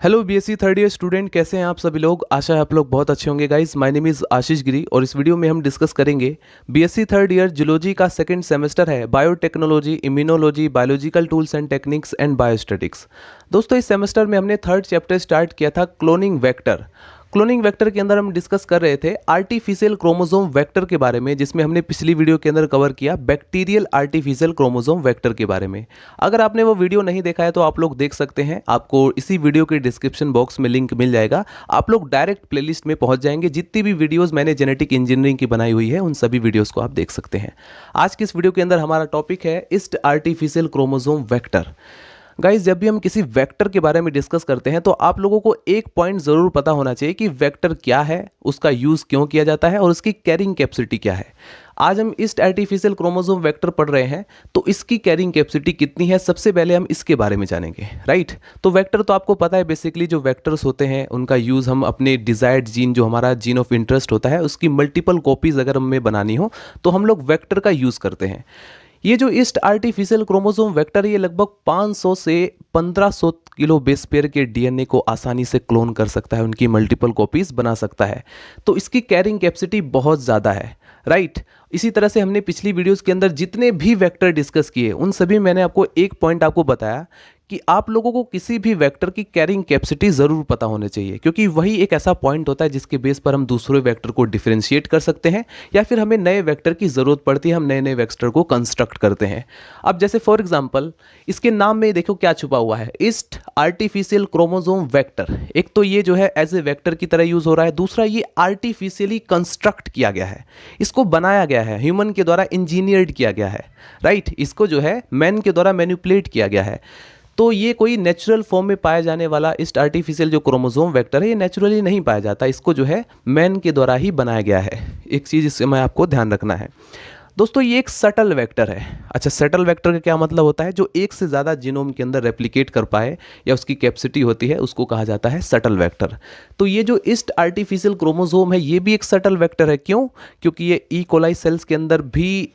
Hello BSc third year student, कैसे हैं आप सभी लोग। आशा है आप लोग बहुत अच्छे होंगे। गाइस, माय नेम इज़ आशीष गिरी और इस वीडियो में हम डिस्कस करेंगे बीएससी थर्ड ईयर जूलॉजी का सेकंड सेमेस्टर है, biotechnology, immunology, biological tools and techniques and biostatics. दोस्तों, इस सेमेस्टर में हमने थर्ड चैप्टर स्टार्ट किया था क्लोनिंग वेक्टर। क्लोनिंग वेक्टर के अंदर हम डिस्कस कर रहे थे आर्टिफिशियल क्रोमोसोम वेक्टर के बारे में, जिसमें हमने पिछली वीडियो के अंदर कवर किया बैक्टीरियल आर्टिफिशियल क्रोमोसोम वेक्टर के बारे में। अगर आपने वो वीडियो नहीं देखा है तो आप लोग देख सकते हैं, आपको इसी वीडियो के डिस्क्रिप्शन बॉक्स में लिंक मिल जाएगा। आप लोग डायरेक्ट प्लेलिस्ट में पहुंच जाएंगे। जितनी भी वीडियोज़ मैंने जेनेटिक इंजीनियरिंग की बनाई हुई है उन सभी वीडियोज़ को आप देख सकते हैं। आज की इस वीडियो के अंदर हमारा टॉपिक है east artificial chromosome vector. Guys, जब भी हम किसी वेक्टर के बारे में डिस्कस करते हैं तो आप लोगों को एक पॉइंट ज़रूर पता होना चाहिए कि वेक्टर क्या है, उसका यूज़ क्यों किया जाता है और उसकी कैरिंग कैपेसिटी क्या है। आज हम ईस्ट आर्टिफिशियल क्रोमोसोम वेक्टर पढ़ रहे हैं तो इसकी कैरिंग कैपेसिटी कितनी है, सबसे पहले हम इसके बारे में जानेंगे। राइट, तो वेक्टर तो आपको पता है, बेसिकली जो वेक्टर्स होते हैं उनका यूज़ हम अपने डिजायर्ड जीन, जो हमारा जीन ऑफ इंटरेस्ट होता है, उसकी मल्टीपल कॉपीज़ अगर हमें बनानी हो तो हम लोग वेक्टर का यूज़ करते हैं। ये जो ईस्ट आर्टिफिशियल क्रोमोसोम वेक्टर है, ये लगभग 500 से 1500 किलो बेस पेयर के डीएनए को आसानी से क्लोन कर सकता है, उनकी मल्टीपल कॉपीज बना सकता है। तो इसकी कैरिंग कैपेसिटी बहुत ज़्यादा है। राइट, इसी तरह से हमने पिछली वीडियोस के अंदर जितने भी वेक्टर डिस्कस किए उन सभी मैंने आपको एक पॉइंट आपको बताया कि आप लोगों को किसी भी वेक्टर की कैरिंग कैपेसिटी ज़रूर पता होनी चाहिए, क्योंकि वही एक ऐसा पॉइंट होता है जिसके बेस पर हम दूसरे वेक्टर को डिफरेंशिएट कर सकते हैं या फिर हमें नए वेक्टर की ज़रूरत पड़ती है, हम नए नए वेक्टर को कंस्ट्रक्ट करते हैं। अब जैसे फॉर एग्जांपल इसके नाम में देखो क्या छुपा हुआ है, ईस्ट आर्टिफिशियल क्रोमोसोम वेक्टर। एक तो ये जो है एज ए वेक्टर की तरह यूज़ हो रहा है, दूसरा ये आर्टिफिशियली कंस्ट्रक्ट किया गया है, इसको बनाया गया है, ह्यूमन के द्वारा इंजीनियर्ड किया गया है। राइट, इसको जो है मैन के द्वारा मैनिपुलेट किया गया है। तो ये कोई नेचुरल फॉर्म में पाया जाने वाला ईस्ट आर्टिफिशियल जो क्रोमोसोम वेक्टर है, ये नेचुरली नहीं पाया जाता, इसको जो है मैन के द्वारा ही बनाया गया है। एक चीज़ इससे मैं आपको ध्यान रखना है दोस्तों, ये एक सटल वेक्टर है। अच्छा, सटल वेक्टर का क्या मतलब होता है? जो एक से ज़्यादा जीनोम के अंदर रेप्लिकेट कर पाए या उसकी कैपेसिटी होती है, उसको कहा जाता है सटल वेक्टर। तो ये जो ईस्ट आर्टिफिशियल क्रोमोसोम है, ये भी एक सटल वेक्टर है। क्यों? क्योंकि ये ई कोलाई सेल्स के अंदर भी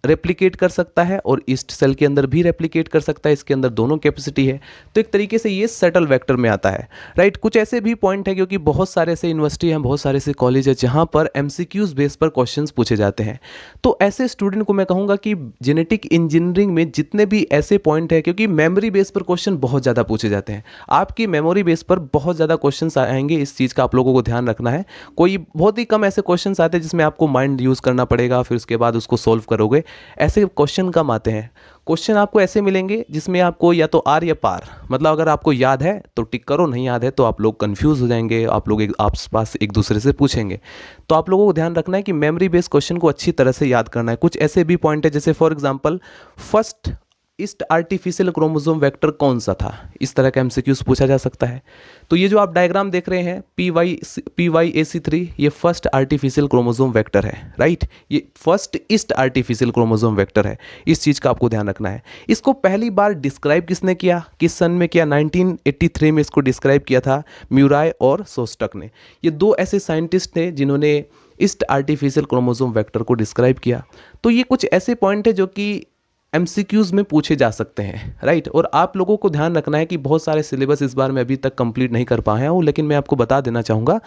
रेप्लिकेट कर सकता है और ईस्ट सेल के अंदर भी रेप्लिकेट कर सकता है, इसके अंदर दोनों कैपेसिटी है। तो एक तरीके से ये सटल वेक्टर में आता है। राइट, कुछ ऐसे भी पॉइंट है, क्योंकि बहुत सारे ऐसे यूनिवर्सिटी हैं, बहुत सारे ऐसे कॉलेज है जहां पर एमसीक्यूज बेस पर क्वेश्चंस पूछे जाते हैं। तो ऐसे स्टूडेंट को मैं कहूँगा कि जेनेटिक इंजीनियरिंग में जितने भी ऐसे पॉइंट है, क्योंकि मेमोरी बेस पर क्वेश्चन बहुत ज़्यादा पूछे जाते हैं, आपकी मेमोरी बेस पर बहुत ज़्यादा क्वेश्चन आएंगे, इस चीज़ का आप लोगों को ध्यान रखना है। कोई बहुत ही कम ऐसे क्वेश्चन आते हैं जिसमें आपको माइंड यूज़ करना पड़ेगा, फिर उसके बाद उसको सोल्व करोगे। ऐसे क्वेश्चन कम आते हैं। क्वेश्चन आपको ऐसे मिलेंगे जिसमें आपको या तो आर या पार, मतलब अगर आपको याद है तो टिक करो, नहीं याद है तो आप लोग कंफ्यूज हो जाएंगे, आप लोग आस पास एक दूसरे से पूछेंगे। तो आप लोगों को ध्यान रखना है कि मेमोरी बेस्ड क्वेश्चन को अच्छी तरह से याद करना है। कुछ ऐसे भी पॉइंट है, जैसे for example first east artificial chromosome vector कौन सा था, इस तरह का एमसीक्यूज पूछा जा सकता है। तो ये जो आप डायग्राम देख रहे हैं PYAC3, ये फर्स्ट आर्टिफिशियल क्रोमोसोम वेक्टर है। राइट, ये first east artificial chromosome vector है, इस चीज़ का आपको ध्यान रखना है। इसको पहली बार डिस्क्राइब किसने किया, किस सन में किया? 1983 में इसको डिस्क्राइब किया था म्यूराय और सोस्टक ने। ये दो ऐसे साइंटिस्ट थे जिन्होंने ईस्ट आर्टिफिशियल क्रोमोसोम वेक्टर को डिस्क्राइब किया। तो ये कुछ ऐसे पॉइंट है जो कि एमसीक्यूज में पूछे जा सकते हैं। राइट, और आप लोगों को ध्यान रखना है कि बहुत सारे सिलेबस इस बार मैं अभी तक कंप्लीट नहीं कर पाया हूँ, लेकिन मैं आपको बता देना चाहूँगा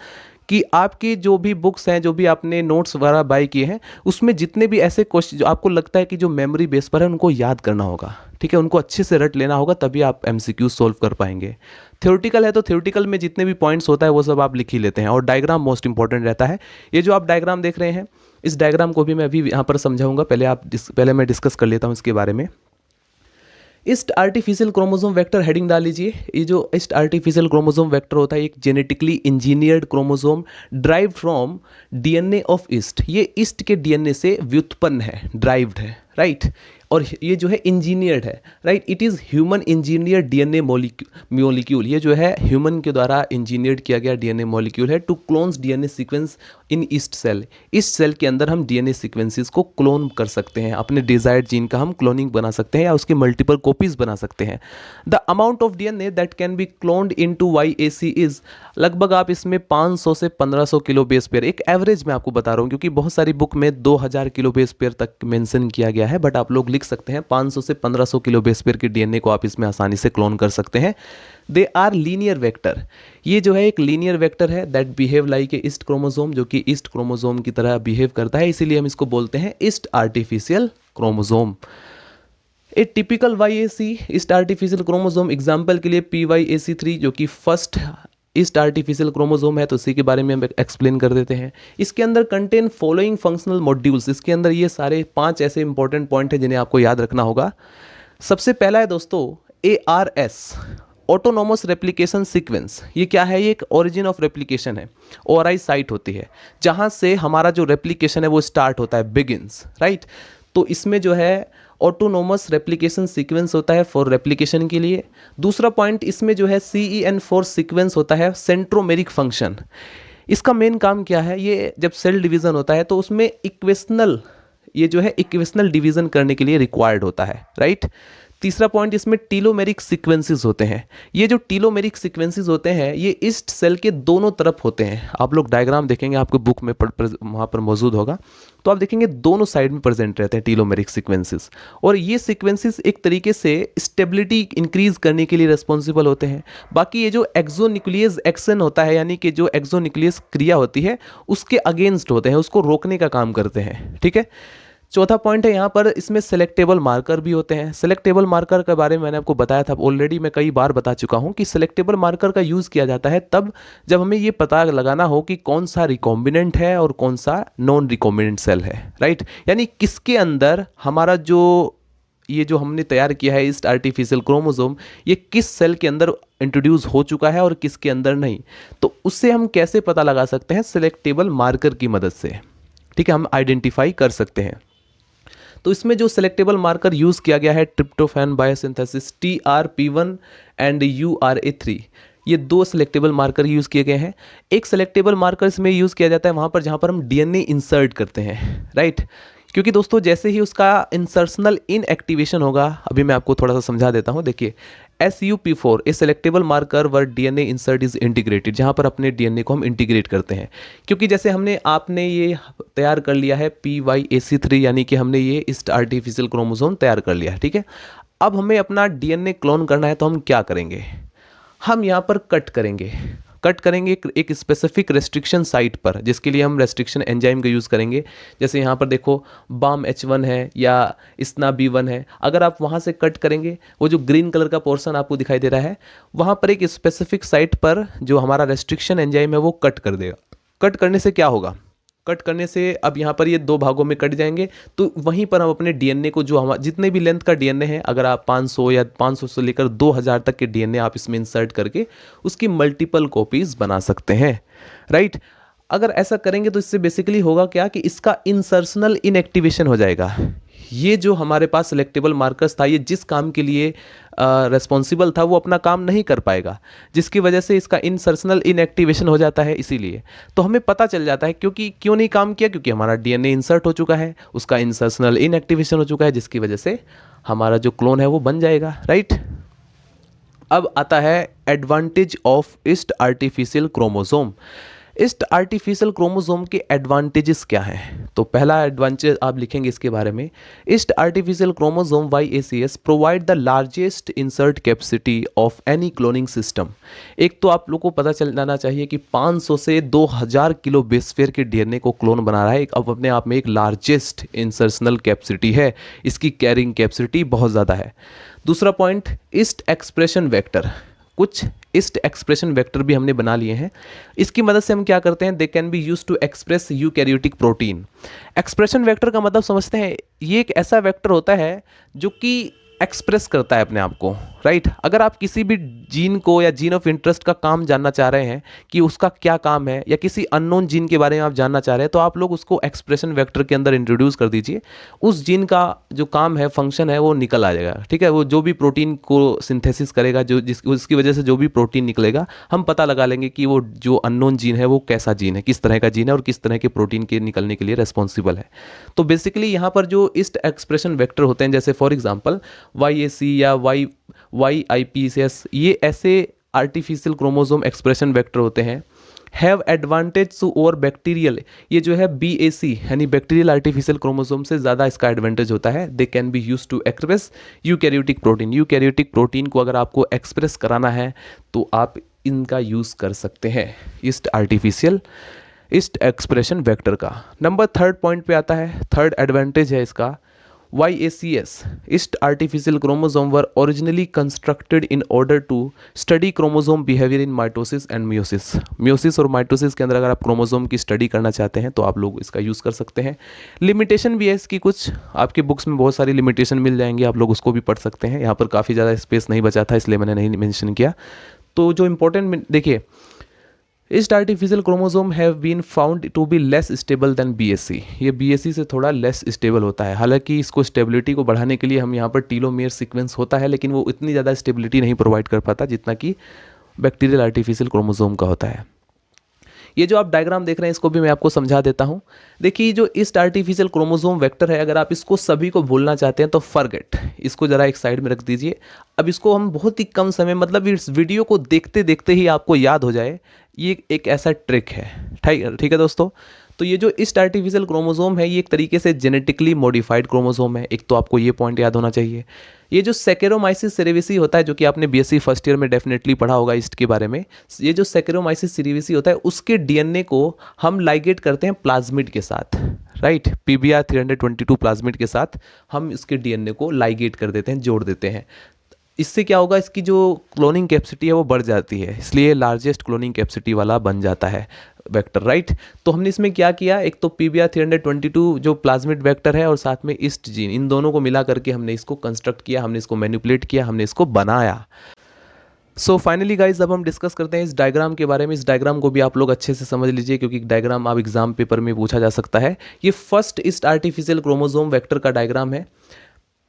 कि आपकी जो भी बुक्स हैं, जो भी आपने नोट्स वगैरह बाय किए हैं, उसमें जितने भी ऐसे क्वेश्चन जो आपको लगता है कि जो मेमोरी बेस पर है, उनको याद करना होगा। ठीक है, उनको अच्छे से रट लेना होगा, तभी आप एमसीक्यू सोल्व कर पाएंगे। थ्योरेटिकल है तो थ्योरेटिकल में जितने भी पॉइंट्स होता है वो सब आप लिख ही लेते हैं, और डायग्राम मोस्ट इंपॉर्टेंट रहता है। ये जो आप डायग्राम देख रहे हैं, इस डायग्राम को भी मैं अभी यहाँ पर समझाऊंगा, पहले मैं डिस्कस कर लेता हूँ इसके बारे में। East artificial chromosome vector heading डाल लीजिए। ये जो ईस्ट आर्टिफिशियल क्रोमोसोम वेक्टर होता है, एक genetically engineered chromosome derived from DNA of east. ये ईस्ट के डीएनए से व्युत्पन्न है, ड्राइव्ड है। राइट, और ये जो है इंजीनियर्ड है। Right, it is human engineered DNA molecule. ये जो है ह्यूमन के द्वारा इंजीनियर्ड किया गया डीएनए मॉलिक्यूल है to clones DNA sequence in yeast cell. Yeast cell के अंदर हम डीएनए सीक्वेंसेस को क्लोन कर सकते हैं, अपने डिजायर्ड जीन का हम क्लोनिंग बना सकते हैं या उसकी मल्टीपल कॉपीज बना सकते हैं। The amount of DNA that can be cloned into YAC is, लगभग आप इसमें 500 से 1500 किलो बेस पेयर, एक एवरेज मैं आपको बता रहा हूँ, क्योंकि बहुत सारी बुक में 2000 किलो बेस पेयर तक मेंशन किया गया है, बट आप लोग लिख सकते हैं 500 से 1500 किलो बेस पेयर के डीएनए को आप इसमें आसानी से क्लोन कर सकते हैं। दे आर लीनियर वेक्टर, ये जो है एक लीनियर वेक्टर है that behave like a east chromosome, जो कि ईस्ट क्रोमोसोम की तरह बिहेव करता है, इसीलिए हम इसको बोलते हैं ईस्ट आर्टिफिशियल क्रोमोसोम। ए typical YAC east artificial chromosome example के लिए PYAC3 जो कि फर्स्ट ईस्ट आर्टिफिशियल क्रोमोसोम है, तो इसी के बारे में हम एक्सप्लेन कर देते हैं। इसके अंदर कंटेन फॉलोइंग फंक्शनल मॉड्यूल्स, इसके अंदर ये सारे 5 ऐसे इंपॉर्टेंट पॉइंट हैं जिन्हें आपको याद रखना होगा। सबसे पहला है दोस्तों ARS, ऑटोनोमस रेप्लिकेशन सीक्वेंस। ये क्या है? ये एक ओरिजिन ऑफ रेप्लिकेशन है, ORI साइट होती है जहाँ से हमारा जो रेप्लिकेशन है वो स्टार्ट होता है, बिगिंस, राइट। तो इसमें जो है ऑटोनोमस रेप्लिकेशन सीक्वेंस होता है फॉर रेप्लिकेशन के लिए। दूसरा पॉइंट इसमें जो है CEN4 सीक्वेंस होता है, सेंट्रोमेरिक फंक्शन। इसका मेन काम क्या है? ये जब सेल डिवीज़न होता है तो उसमें इक्वेशनल, ये जो है इक्वेशनल डिवीज़न करने के लिए रिक्वायर्ड होता है, राइट। तीसरा पॉइंट इसमें टीलोमेरिक सीक्वेंसेस होते हैं। ये जो टीलोमेरिक सीक्वेंसेस होते हैं ये ईस्ट सेल के दोनों तरफ होते हैं। आप लोग डायग्राम देखेंगे, आपको बुक में वहाँ पर मौजूद होगा, तो आप देखेंगे दोनों साइड में प्रेजेंट रहते हैं टीलोमेरिक सीक्वेंसेस। और ये सीक्वेंसेस एक तरीके से स्टेबिलिटी इंक्रीज करने के लिए रिस्पॉन्सिबल होते हैं। बाकी ये जो एक्सोन्यूक्लियस एक्शन होता है, यानी कि जो एक्सोन्यूक्लियस क्रिया होती है उसके अगेंस्ट होते हैं, उसको रोकने का काम करते हैं, ठीक है। चौथा पॉइंट है यहाँ पर इसमें सेलेक्टेबल मार्कर भी होते हैं। सेलेक्टेबल मार्कर के बारे में मैंने आपको बताया था, ऑलरेडी मैं कई बार बता चुका हूँ कि सेलेक्टेबल मार्कर का यूज़ किया जाता है तब जब हमें ये पता लगाना हो कि कौन सा रिकॉम्बिनेंट है और कौन सा नॉन रिकॉम्बिनेंट सेल है, राइट। यानी किसके अंदर हमारा ये जो हमने तैयार किया है ईस्ट आर्टिफिशियल क्रोमोसोम, ये किस सेल के अंदर इंट्रोड्यूस हो चुका है और किसके अंदर नहीं। तो उससे हम कैसे पता लगा सकते हैं? सेलेक्टेबल मार्कर की मदद से, ठीक है, हम आइडेंटिफाई कर सकते हैं। तो इसमें जो सेलेक्टेबल मार्कर यूज़ किया गया है tryptophan biosynthesis TRP1 and URA3, ये 2 सेलेक्टेबल मार्कर यूज़ किए गए हैं। एक सेलेक्टेबल मार्कर इसमें यूज़ किया जाता है वहाँ पर जहाँ पर हम DNA इंसर्ट करते हैं, राइट। क्योंकि दोस्तों जैसे ही उसका इंसर्शनल इनएक्टिवेशन होगा, अभी मैं आपको थोड़ा सा समझा देता हूँ। देखिए SUP4 A selectable marker were DNA insert is integrated, जहाँ पर अपने DNA को हम इंटीग्रेट करते हैं। क्योंकि जैसे आपने ये तैयार कर लिया है PYAC3, यानी कि हमने ये ईस्ट आर्टिफिशियल क्रोमोसोम तैयार कर लिया है, ठीक है। अब हमें अपना DNA क्लोन करना है, तो हम क्या करेंगे? हम यहाँ पर कट करेंगे एक स्पेसिफिक रेस्ट्रिक्शन साइट पर, जिसके लिए हम रेस्ट्रिक्शन एंजाइम का यूज़ करेंगे। जैसे यहाँ पर देखो BAM-H1 है या SNA-B1 है, अगर आप वहाँ से कट करेंगे, वो जो ग्रीन कलर का पोर्शन आपको दिखाई दे रहा है, वहाँ पर एक स्पेसिफिक साइट पर जो हमारा रेस्ट्रिक्शन एंजाइम है वो कट कर देगा। कट करने से क्या होगा? कट करने से अब यहाँ पर ये 2 भागों में कट जाएंगे, तो वहीं पर हम अपने DNA को, जो हमारा जितने भी लेंथ का DNA है, अगर आप 500 या 500 से लेकर 2000 तक के DNA आप इसमें इंसर्ट करके उसकी मल्टीपल कॉपीज बना सकते हैं, राइट। अगर ऐसा करेंगे तो इससे बेसिकली होगा क्या कि इसका इंसर्शनल इनएक्टिवेशन हो जाएगा। ये जो हमारे पास सिलेक्टेबल मार्कर्स था, ये जिस काम के लिए रेस्पॉन्सिबल था वो अपना काम नहीं कर पाएगा, जिसकी वजह से इसका इंसर्शनल इनएक्टिवेशन हो जाता है। इसीलिए तो हमें पता चल जाता है क्यों नहीं काम किया, क्योंकि हमारा DNA इंसर्ट हो चुका है, उसका इंसर्शनल इनएक्टिवेशन हो चुका है, जिसकी वजह से हमारा जो क्लोन है वो बन जाएगा, राइट। अब आता है advantage of east artificial chromosome. East artificial chromosome के एडवांटेजेस क्या हैं? तो पहला एडवांटेज आप लिखेंगे इसके बारे में, east artificial chromosome YACS provide the largest insert capacity of any cloning system. एक तो आप लोग को पता चल जाना चाहिए कि 500 से 2000 किलो बेस पेयर के DNA को क्लोन बना रहा है, एक अब अपने आप में एक लार्जेस्ट इंसर्शनल कैपेसिटी है, इसकी कैरिंग कैपेसिटी बहुत ज़्यादा है। दूसरा पॉइंट, ईस्ट एक्सप्रेशन वेक्टर, कुछ ईस्ट एक्सप्रेशन वेक्टर भी हमने बना लिए हैं। इसकी मदद से हम क्या करते हैं? They can be use to express eukaryotic protein. Expression vector का मतलब समझते हैं, ये एक ऐसा वेक्टर होता है जो कि एक्सप्रेस करता है अपने आप को, राइट। अगर आप किसी भी जीन को या जीन ऑफ इंटरेस्ट का काम जानना चाह रहे हैं कि उसका क्या काम है, या किसी अननोन जीन के बारे में आप जानना चाह रहे हैं, तो आप लोग उसको एक्सप्रेशन वेक्टर के अंदर इंट्रोड्यूस कर दीजिए। उस जीन का जो काम है, फंक्शन है, वो निकल आ जाएगा, ठीक है। वो जो भी प्रोटीन को सिंथेसिस करेगा, उसकी वजह से जो भी प्रोटीन निकलेगा, हम पता लगा लेंगे कि वो जो अननोन जीन है वो कैसा जीन है, किस तरह का जीन है और किस तरह के प्रोटीन के निकलने के लिए रेस्पॉन्सिबल है। तो बेसिकली यहाँ पर जो ईस्ट एक्सप्रेशन वेक्टर होते हैं, जैसे फॉर एग्जाम्पल YAC या YIPCS, ये ऐसे आर्टिफिशियल क्रोमोसोम एक्सप्रेशन वेक्टर होते हैं have advantage two over bacterial, ये जो है BAC यानी बैक्टीरियल आर्टिफिशियल क्रोमोसोम से ज़्यादा इसका एडवांटेज होता है। They can be use to express eukaryotic protein, eukaryotic protein को अगर आपको एक्सप्रेस कराना है तो आप इनका यूज़ कर सकते हैं, yeast artificial yeast expression vector का। नंबर थर्ड पॉइंट पे आता है, थर्ड एडवांटेज है इसका YACS, yeast artificial chromosome were originally constructed in order to study chromosome behaviour in mitosis and meiosis. Meiosis और माइटोसिस के अंदर अगर आप क्रोमोसोम की स्टडी करना चाहते हैं तो आप लोग इसका यूज़ कर सकते हैं। लिमिटेशन भी है इसकी, कुछ आपके बुक्स में बहुत सारी लिमिटेशन मिल जाएंगी, आप लोग उसको भी पढ़ सकते हैं। यहाँ पर काफ़ी ज़्यादा स्पेस नहीं बचा था इसलिए मैंने नहीं मेंशन किया। तो जो इंपॉर्टेंट देखिए, yeast artificial chromosome have been found to be less stable than BAC, ये BAC से थोड़ा लेस स्टेबल होता है। हालांकि इसको स्टेबिलिटी को बढ़ाने के लिए हम यहाँ पर टीलोमेयर सीक्वेंस होता है, लेकिन वो इतनी ज़्यादा स्टेबिलिटी नहीं प्रोवाइड कर पाता जितना कि बैक्टीरियल आर्टिफिशियल क्रोमोसोम का होता है। ये जो आप डायग्राम देख रहे हैं इसको भी मैं आपको समझा देता हूँ। देखिए जो ईस्ट आर्टिफिशियल क्रोमोसोम वेक्टर है, अगर आप इसको सभी को भूलना चाहते हैं तो फॉरगेट, इसको ज़रा एक साइड में रख दीजिए। अब इसको हम बहुत ही कम समय, मतलब इस वीडियो को देखते देखते ही आपको याद हो जाए, ये एक ऐसा ट्रिक है। ठीक है दोस्तों। तो ये जो ईस्ट आर्टिफिशियल क्रोमोसोम है ये एक तरीके से जेनेटिकली मॉडिफाइड क्रोमोसोम है, एक तो आपको ये पॉइंट याद होना चाहिए। ये जो सैकेरोमाइसिस सेरेविसी होता है, जो कि आपने BSc फर्स्ट ईयर में डेफिनेटली पढ़ा होगा ईस्ट के बारे में, ये जो सैकेरोमाइसिस सेरेविसी होता है उसके DNA को हम लाइगेट करते हैं प्लाज्मिड के साथ, राइट। PBR 322 प्लाज्मिड के साथ हम इसके DNA को लाइगेट कर देते हैं, जोड़ देते हैं। इससे क्या होगा, इसकी जो क्लोनिंग कैपेसिटी है वो बढ़ जाती है, इसलिए लार्जेस्ट क्लोनिंग कैपेसिटी वाला बन जाता है वेक्टर, राइट। तो हमने इसमें क्या किया, एक तो PBR 322 जो प्लाज्मिड वेक्टर है और साथ में ईस्ट जीन, इन दोनों को मिला करके हमने इसको कंस्ट्रक्ट किया, हमने इसको मैनिपुलेट किया, हमने इसको बनाया। सो फाइनली गाइज अब हम डिस्कस करते हैं इस डायग्राम के बारे में। इस डायग्राम को भी आप लोग अच्छे से समझ लीजिए क्योंकि डायग्राम आप एग्जाम पेपर में पूछा जा सकता है। ये first east artificial chromosome vector का डायग्राम है,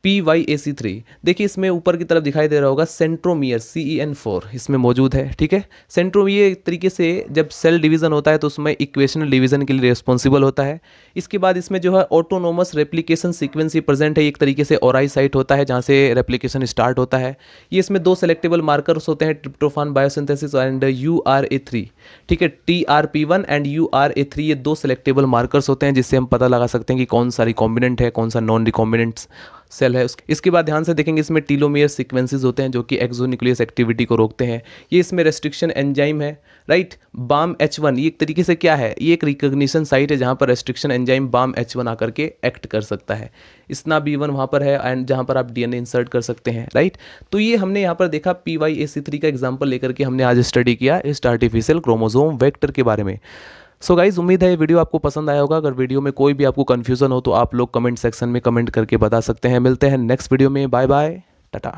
PYAC3। देखिए इसमें ऊपर की तरफ दिखाई दे रहा होगा सेंट्रोमियर CEN4 इसमें मौजूद है, ठीक है। सेंट्रोमियर एक तरीके से जब सेल डिवीजन होता है तो उसमें इक्वेशनल डिवीजन के लिए रिस्पॉन्सिबल होता है। इसके बाद इसमें जो है ऑटोनोमस रेप्लिकेशन सीक्वेंस प्रेजेंट है, एक तरीके से ओराई साइट होता है जहाँ से रेप्लिकेशन स्टार्ट होता है। ये इसमें दो सेलेक्टेबल मार्कर्स होते हैं, ट्रिप्टोफान बायोसिंथेसिस एंड URA3, ठीक है। TRP1 एंड URA3 ये दो सेलेक्टेबल मार्कर्स होते हैं जिससे हम पता लगा सकते हैं कि कौन सा रिकॉम्बिनेंट है, कौन सा नॉन रिकॉम्बिनेंट सेल है। इसके बाद ध्यान से देखेंगे इसमें टीलोमेयर सीक्वेंसेस होते हैं जो कि एक्सोन्यूक्लियस एक्टिविटी को रोकते हैं। ये इसमें रेस्ट्रिक्शन एंजाइम है, राइट। BAM-H1 ये एक तरीके से क्या है, ये एक रिकॉग्निशन साइट है जहाँ पर रेस्ट्रिक्शन एंजाइम BAM-H1 आकर के एक्ट कर सकता है। SNAP-B1 वहाँ पर है एंड जहाँ पर आप DNA इंसर्ट कर सकते हैं, राइट। तो ये हमने यहाँ पर देखा PYAC3 का एग्जाम्पल लेकर के हमने आज स्टडी किया इस आर्टिफिशियल क्रोमोसोम वेक्टर के बारे में। सो गाइज उम्मीद है ये वीडियो आपको पसंद आया होगा। अगर वीडियो में कोई भी आपको कन्फ्यूजन हो तो आप लोग कमेंट सेक्शन में कमेंट करके बता सकते हैं। मिलते हैं नेक्स्ट वीडियो में, बाय बाय, टाटा।